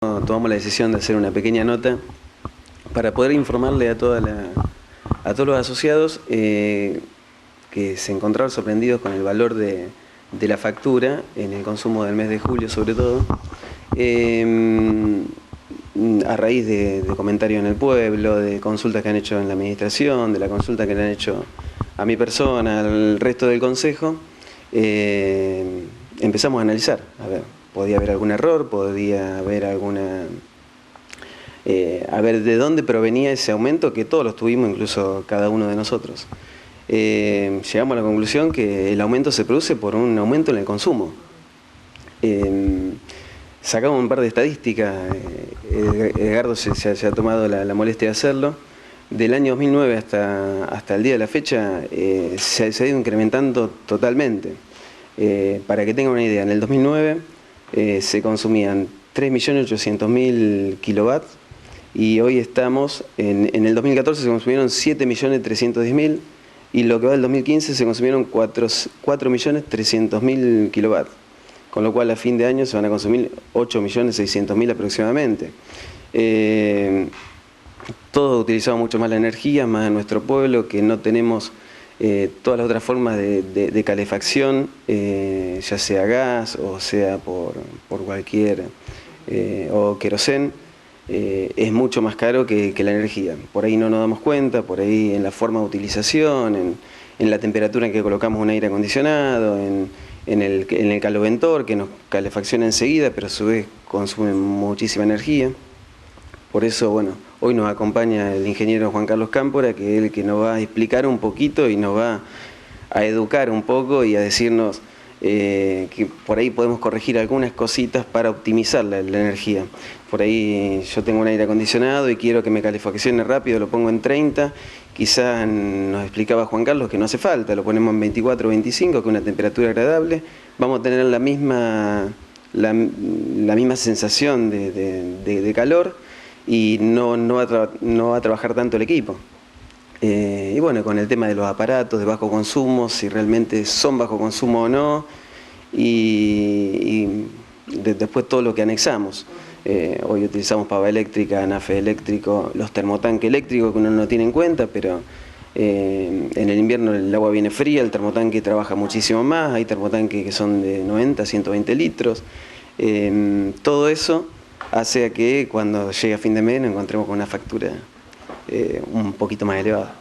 tomamos la decisión de hacer una pequeña nota para poder informarle a todos los asociados que se encontraron sorprendidos con el valor de la factura en el consumo del mes de julio, sobre todo, a raíz de comentarios en el pueblo, de consultas que han hecho en la administración, de la consulta que le han hecho a mi persona, al resto del consejo. Empezamos a analizar, a ver, podía haber algún error, podía haber alguna... a ver de dónde provenía ese aumento que todos los tuvimos, incluso cada uno de nosotros. Llegamos a la conclusión que el aumento se produce por un aumento en el consumo. Sacamos un par de estadísticas, Edgardo se ha tomado la molestia de hacerlo. Del año 2009 hasta el día de la fecha se ha ido incrementando totalmente. Para que tengan una idea, en el 2009 se consumían 3.800.000 kilowatts y hoy estamos, en el 2014 se consumieron 7.310.000 y lo que va del 2015 se consumieron 4.300.000 kilowatts, con lo cual a fin de año se van a consumir 8.600.000 aproximadamente. Todos utilizamos mucho más la energía, más en nuestro pueblo, que no tenemos todas las otras formas de calefacción, ya sea gas o sea por cualquier, o querosén, es mucho más caro que la energía. Por ahí no nos damos cuenta, por ahí en la forma de utilización, en la temperatura en que colocamos un aire acondicionado, en el caloventor que nos calefacciona enseguida, pero a su vez consume muchísima energía. Por eso, bueno, hoy nos acompaña el ingeniero Juan Carlos Cámpora, que es el que nos va a explicar un poquito y nos va a educar un poco y a decirnos que por ahí podemos corregir algunas cositas para optimizar la energía. Por ahí yo tengo un aire acondicionado y quiero que me calefaccione rápido, lo pongo en 30, quizás nos explicaba Juan Carlos que no hace falta, lo ponemos en 24 o 25, que es una temperatura agradable, vamos a tener la misma sensación de calor, y no va a trabajar tanto el equipo. Y bueno, con el tema de los aparatos de bajo consumo, si realmente son bajo consumo o no, y después todo lo que anexamos. Hoy utilizamos pava eléctrica, anafe eléctrico, los termotanques eléctricos que uno no tiene en cuenta, pero en el invierno el agua viene fría, el termotanque trabaja muchísimo más, hay termotanques que son de 90, 120 litros. Todo eso hace a que cuando llegue a fin de mes nos encontremos con una factura un poquito más elevada.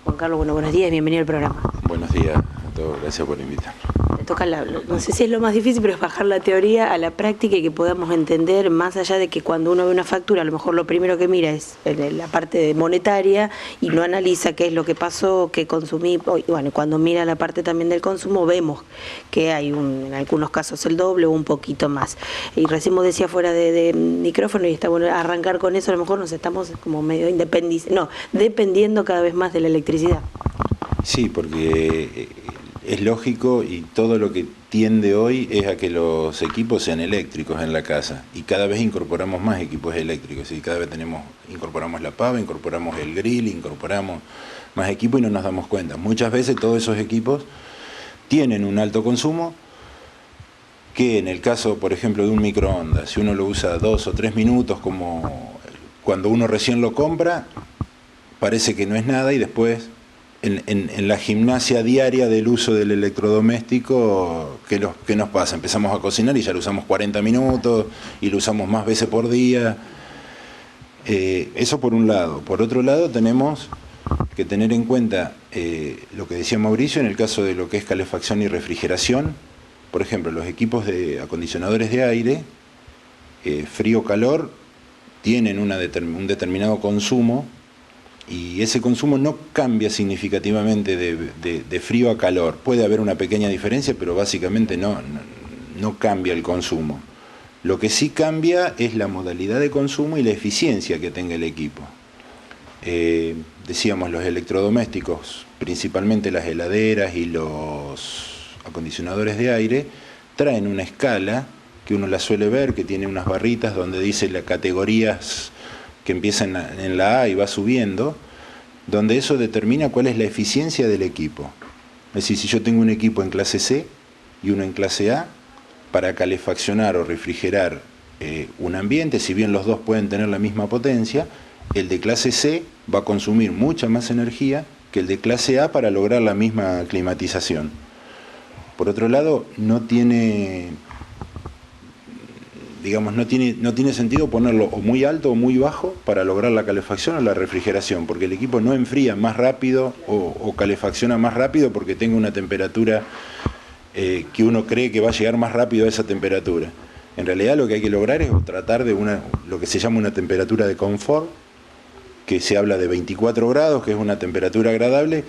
Juan Carlos, bueno, buenos días y bienvenido al programa. Buenos días a todos, gracias por invitarnos. Te toca, no sé si es lo más difícil, pero es bajar la teoría a la práctica y que podamos entender, más allá de que cuando uno ve una factura, a lo mejor lo primero que mira es la parte monetaria y no analiza qué es lo que pasó, qué consumí. Y bueno, cuando mira la parte también del consumo, vemos que hay en algunos casos el doble o un poquito más. Y recién vos decía fuera de micrófono, y está bueno arrancar con eso, a lo mejor nos estamos como medio dependiendo cada vez más de la electricidad. Sí, porque es lógico y todo lo que tiende hoy es a que los equipos sean eléctricos en la casa y cada vez incorporamos más equipos eléctricos y cada vez incorporamos la pava, incorporamos el grill, incorporamos más equipos y no nos damos cuenta. Muchas veces todos esos equipos tienen un alto consumo que en el caso, por ejemplo, de un microondas, si uno lo usa 2 o 3 minutos como cuando uno recién lo compra, parece que no es nada y después en la gimnasia diaria del uso del electrodoméstico, ¿qué nos pasa? Empezamos a cocinar y ya lo usamos 40 minutos y lo usamos más veces por día. Eso por un lado. Por otro lado tenemos que tener en cuenta lo que decía Mauricio en el caso de lo que es calefacción y refrigeración. Por ejemplo, los equipos de acondicionadores de aire, frío-calor, tienen un determinado consumo y ese consumo no cambia significativamente de frío a calor. Puede haber una pequeña diferencia, pero básicamente no cambia el consumo. Lo que sí cambia es la modalidad de consumo y la eficiencia que tenga el equipo. Decíamos, los electrodomésticos, principalmente las heladeras y los acondicionadores de aire, traen una escala que uno la suele ver, que tiene unas barritas donde dice las categorías que empiezan en la A y va subiendo, donde eso determina cuál es la eficiencia del equipo. Es decir, si yo tengo un equipo en clase C y uno en clase A, para calefaccionar o refrigerar un ambiente, si bien los dos pueden tener la misma potencia, el de clase C va a consumir mucha más energía que el de clase A para lograr la misma climatización. Por otro lado, no tiene sentido ponerlo o muy alto o muy bajo para lograr la calefacción o la refrigeración, porque el equipo no enfría más rápido o calefacciona más rápido porque tenga una temperatura que uno cree que va a llegar más rápido a esa temperatura. En realidad lo que hay que lograr es tratar de lo que se llama una temperatura de confort, que se habla de 24 grados, que es una temperatura agradable,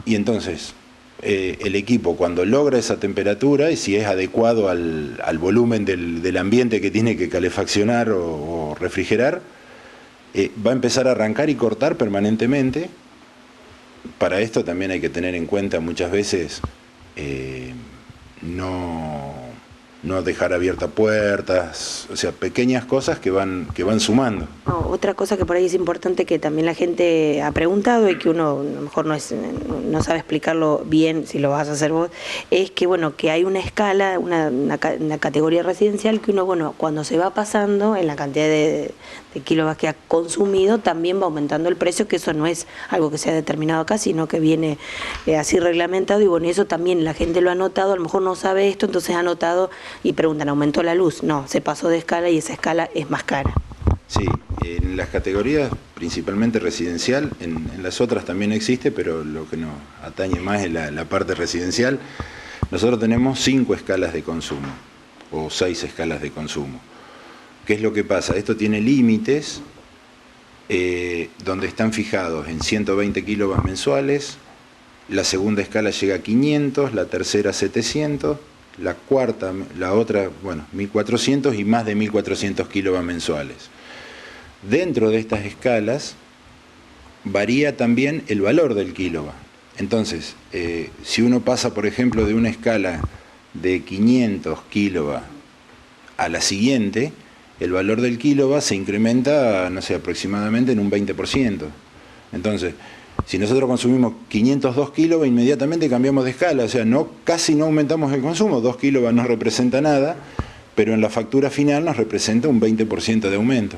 y entonces el equipo cuando logra esa temperatura, y si es adecuado al volumen del ambiente que tiene que calefaccionar o refrigerar, va a empezar a arrancar y cortar permanentemente. Para esto también hay que tener en cuenta muchas veces no dejar abiertas puertas, o sea, pequeñas cosas que van sumando. No, otra cosa que por ahí es importante, que también la gente ha preguntado y que uno a lo mejor no sabe explicarlo bien si lo vas a hacer vos, es que bueno, que hay una escala, una categoría residencial que uno, bueno, cuando se va pasando en la cantidad de kilovatios que ha consumido, también va aumentando el precio, que eso no es algo que se ha determinado acá, sino que viene así reglamentado, y bueno, eso también la gente lo ha notado, a lo mejor no sabe esto, entonces ha notado y preguntan, ¿aumentó la luz? No, se pasó de escala y esa escala es más cara. Sí, en las categorías principalmente residencial, en las otras también existe, pero lo que nos atañe más es la parte residencial. Nosotros tenemos 5 escalas de consumo, o 6 escalas de consumo. ¿Qué es lo que pasa? Esto tiene límites donde están fijados en 120 kilovatios mensuales, la segunda escala llega a 500, la tercera a 700, la cuarta, la otra, bueno, 1400 y más de 1400 kilovatios mensuales. Dentro de estas escalas varía también el valor del kilovatio. Entonces, si uno pasa, por ejemplo, de una escala de 500 kilovatios a la siguiente, el valor del kilovatio se incrementa, no sé, aproximadamente en un 20%. Entonces, si nosotros consumimos 502 kilovatios, inmediatamente cambiamos de escala, o sea, casi no aumentamos el consumo, 2 kilovatios no representa nada, pero en la factura final nos representa un 20% de aumento.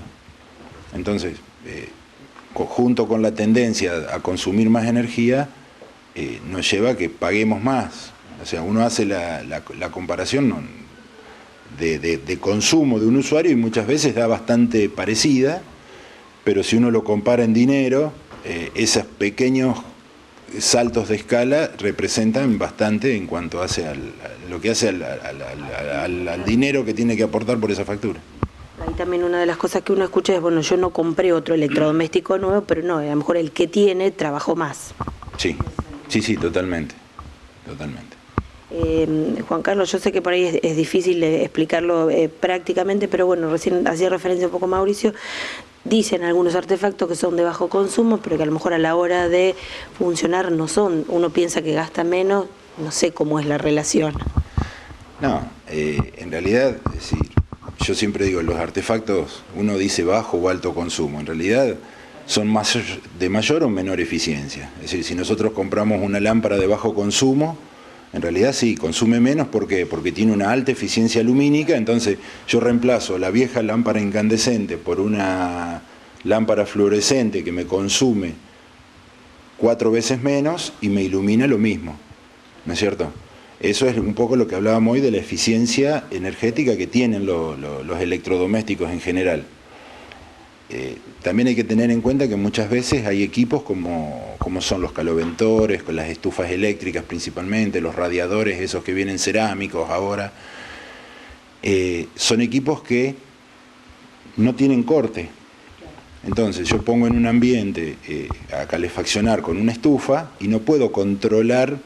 Entonces, junto con la tendencia a consumir más energía, nos lleva a que paguemos más. O sea, uno hace la comparación de consumo de un usuario y muchas veces da bastante parecida, pero si uno lo compara en dinero, esos pequeños saltos de escala representan bastante en cuanto hace lo que hace al dinero que tiene que aportar por esa factura. Ahí también una de las cosas que uno escucha es, bueno, yo no compré otro electrodoméstico nuevo, pero no, a lo mejor el que tiene trabajó más. Sí, totalmente. Juan Carlos, yo sé que por ahí es difícil explicarlo prácticamente, pero bueno, recién hacía referencia un poco Mauricio. Dicen algunos artefactos que son de bajo consumo, pero que a lo mejor a la hora de funcionar no son. Uno piensa que gasta menos, no sé cómo es la relación. No, en realidad, sí, yo siempre digo, los artefactos, uno dice bajo o alto consumo, en realidad son de mayor o menor eficiencia. Es decir, si nosotros compramos una lámpara de bajo consumo, en realidad sí, consume menos. ¿Por qué? Porque tiene una alta eficiencia lumínica, entonces yo reemplazo la vieja lámpara incandescente por una lámpara fluorescente que me consume 4 veces menos y me ilumina lo mismo, ¿no es cierto? Eso es un poco lo que hablábamos hoy de la eficiencia energética que tienen los electrodomésticos en general. También hay que tener en cuenta que muchas veces hay equipos como son los caloventores, con las estufas eléctricas principalmente, los radiadores, esos que vienen cerámicos ahora, son equipos que no tienen corte. Entonces yo pongo en un ambiente a calefaccionar con una estufa y no puedo controlar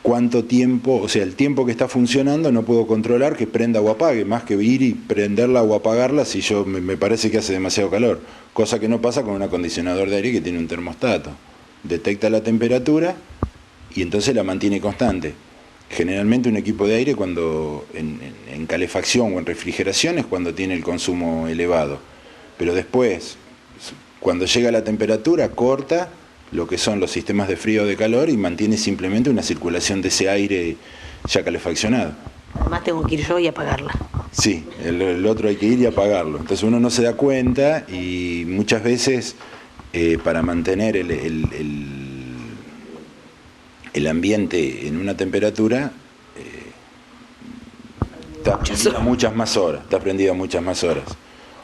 cuánto tiempo, o sea, el tiempo que está funcionando no puedo controlar que prenda o apague, más que ir y prenderla o apagarla si yo me parece que hace demasiado calor, cosa que no pasa con un acondicionador de aire que tiene un termostato. Detecta la temperatura y entonces la mantiene constante. Generalmente un equipo de aire cuando en calefacción o en refrigeración es cuando tiene el consumo elevado, pero después, cuando llega la temperatura, corta lo que son los sistemas de frío o de calor y mantiene simplemente una circulación de ese aire ya calefaccionado. Además tengo que ir yo y apagarla. Sí, el otro hay que ir y apagarlo. Entonces uno no se da cuenta y muchas veces para mantener el ambiente en una temperatura está prendida muchas más horas, está prendida muchas más horas.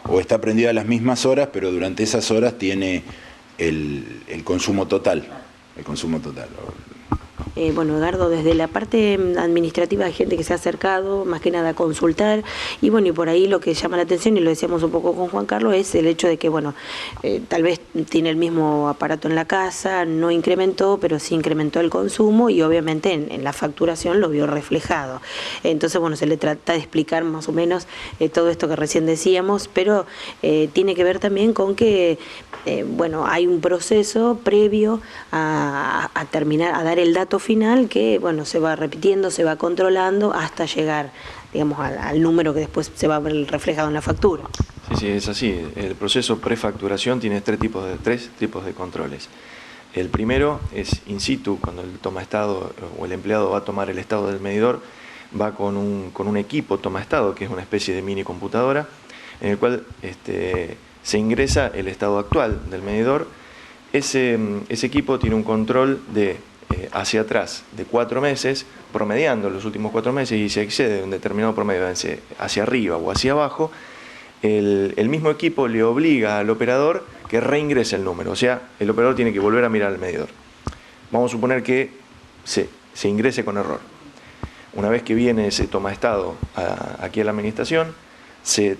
O está prendida las mismas horas, pero durante esas horas tiene el consumo total. El consumo total. Bueno, Edgardo, desde la parte administrativa hay gente que se ha acercado, más que nada a consultar, y bueno, y por ahí lo que llama la atención, y lo decíamos un poco con Juan Carlos, es el hecho de que, bueno, tal vez tiene el mismo aparato en la casa, no incrementó, pero sí incrementó el consumo, y obviamente en la facturación lo vio reflejado. Entonces, bueno, se le trata de explicar más o menos todo esto que recién decíamos, pero tiene que ver también con que, bueno, hay un proceso previo a terminar, a dar el dato final que, bueno, se va repitiendo, se va controlando hasta llegar, digamos, al número que después se va a ver reflejado en la factura. Sí, es así. El proceso prefacturación tiene tres tipos de controles. El primero es in situ, cuando el tomaestado o el empleado va a tomar el estado del medidor, va con un equipo tomaestado, que es una especie de mini computadora, en el cual se ingresa el estado actual del medidor. Ese equipo tiene un control de hacia atrás de 4 meses, promediando los últimos 4 meses, y se excede de un determinado promedio hacia arriba o hacia abajo, el mismo equipo le obliga al operador que reingrese el número, o sea, el operador tiene que volver a mirar el medidor. Vamos a suponer que se ingrese con error. Una vez que viene ese tomaestado aquí a la administración, se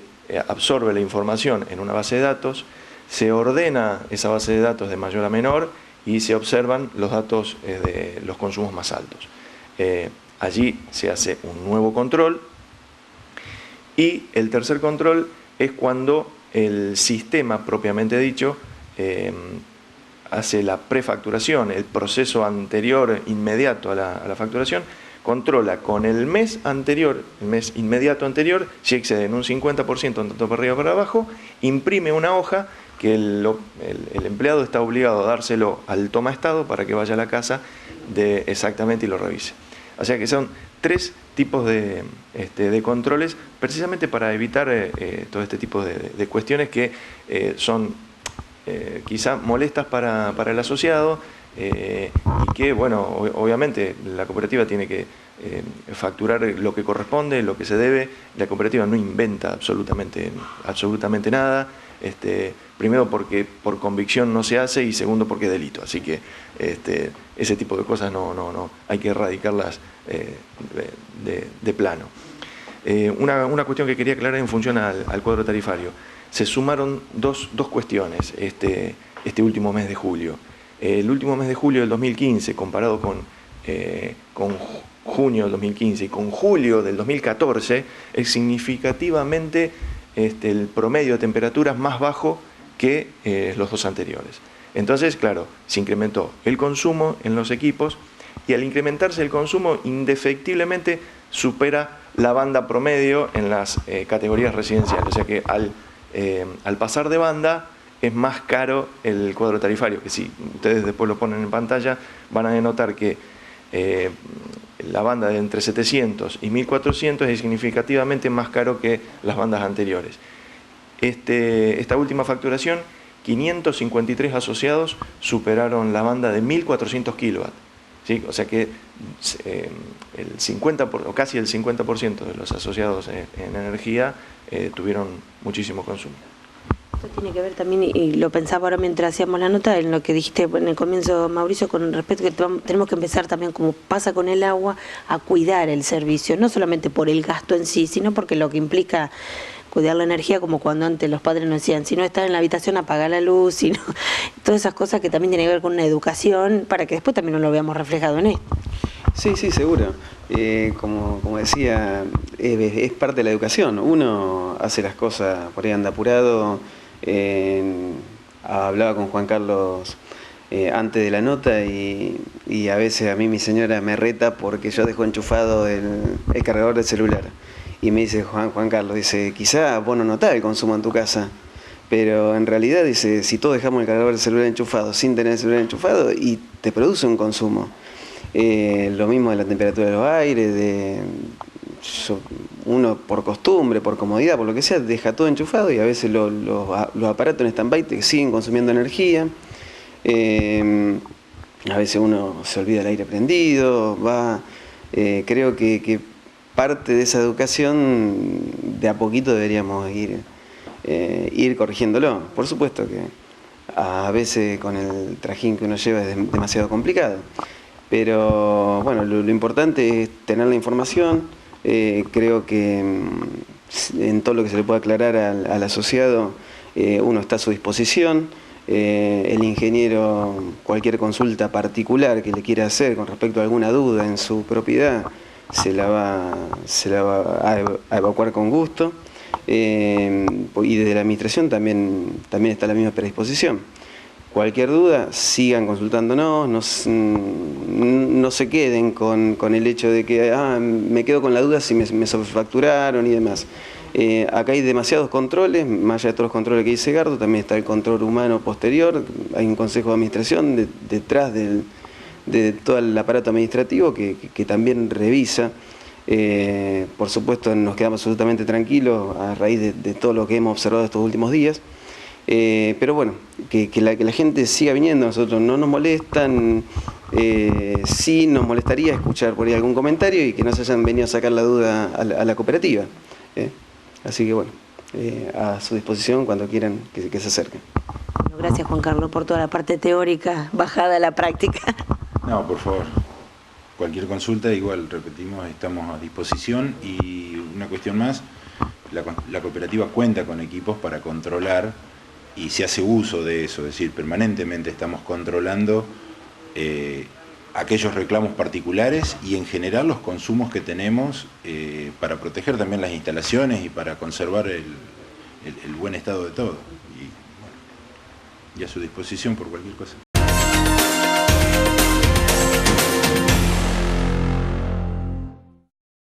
absorbe la información en una base de datos, se ordena esa base de datos de mayor a menor y se observan los datos de los consumos más altos. Allí se hace un nuevo control, y el tercer control es cuando el sistema propiamente dicho hace la prefacturación, el proceso anterior inmediato a la facturación, controla con el mes anterior, el mes inmediato anterior, si excede en un 50%, tanto para arriba o para abajo, imprime una hoja que el empleado está obligado a dárselo al tomaestado para que vaya a la casa exactamente y lo revise. O sea que son 3 tipos de controles, precisamente para evitar todo este tipo de cuestiones que son quizá molestas para el asociado, y que, bueno, obviamente la cooperativa tiene que facturar lo que corresponde, lo que se debe. La cooperativa no inventa absolutamente nada. Primero porque por convicción no se hace, y segundo porque es delito. Así que ese tipo de cosas no hay que erradicarlas de plano. Una cuestión que quería aclarar en función al cuadro tarifario. Se sumaron dos cuestiones este último mes de julio. El último mes de julio del 2015, comparado con junio del 2015 y con julio del 2014, es significativamente el promedio de temperaturas más bajo que los 2 anteriores. Entonces, claro, se incrementó el consumo en los equipos, y al incrementarse el consumo, indefectiblemente supera la banda promedio en las categorías residenciales. O sea que al pasar de banda es más caro el cuadro tarifario, que si ustedes después lo ponen en pantalla, van a notar que la banda de entre 700 y 1400 es significativamente más caro que las bandas anteriores. Esta última facturación, 553 asociados superaron la banda de 1400 kilowatts, ¿sí? O sea que el 50%, o casi el 50% de los asociados en energía tuvieron muchísimo consumo. Esto tiene que ver también, y lo pensaba ahora mientras hacíamos la nota, en lo que dijiste en el comienzo, Mauricio, con respecto a que tenemos que empezar también, como pasa con el agua, a cuidar el servicio, no solamente por el gasto en sí, sino porque lo que implica cuidar la energía, como cuando antes los padres nos decían, si no estás en la habitación apaga la luz, sino todas esas cosas que también tienen que ver con una educación, para que después también no lo veamos reflejado en esto. Sí, seguro. Como decía, es parte de la educación. Uno hace las cosas, por ahí anda apurado. Hablaba con Juan Carlos antes de la nota, y a veces a mí mi señora me reta porque yo dejo enchufado el cargador del celular. Y me dice Juan Carlos, dice, quizá vos no notás el consumo en tu casa, pero en realidad, dice, si todos dejamos el cargador del celular enchufado sin tener el celular enchufado, y te produce un consumo. Lo mismo de la temperatura de los aires, uno por costumbre, por comodidad, por lo que sea, deja todo enchufado y a veces los aparatos en stand-by te siguen consumiendo energía. A veces uno se olvida el aire prendido, creo que parte de esa educación de a poquito deberíamos ir corrigiéndolo. Por supuesto que a veces con el trajín que uno lleva es demasiado complicado, pero bueno, lo importante es tener la información. Creo que en todo lo que se le pueda aclarar al asociado, uno está a su disposición. El ingeniero, cualquier consulta particular que le quiera hacer con respecto a alguna duda en su propiedad, se la va a evacuar con gusto. Y desde la administración también está la misma predisposición. Cualquier duda, sigan consultándonos, no se queden con el hecho de que me quedo con la duda si me sobrefacturaron y demás. Acá hay demasiados controles, más allá de todos los controles que dice Gardo, también está el control humano posterior, hay un consejo de administración detrás de todo el aparato administrativo que también revisa. Por supuesto nos quedamos absolutamente tranquilos a raíz de todo lo que hemos observado estos últimos días. Pero bueno, que la gente siga viniendo, nosotros no nos molestan, sí nos molestaría escuchar por ahí algún comentario y que no se hayan venido a sacar la duda a la cooperativa. Así que bueno, a su disposición cuando quieran que se acerquen. Bueno, gracias Juan Carlos por toda la parte teórica bajada a la práctica. No, por favor. Cualquier consulta, igual, repetimos, estamos a disposición. Y una cuestión más, la cooperativa cuenta con equipos para controlar y se hace uso de eso, es decir, permanentemente estamos controlando aquellos reclamos particulares y en general los consumos que tenemos para proteger también las instalaciones y para conservar el buen estado de todo. Y, bueno, y a su disposición por cualquier cosa.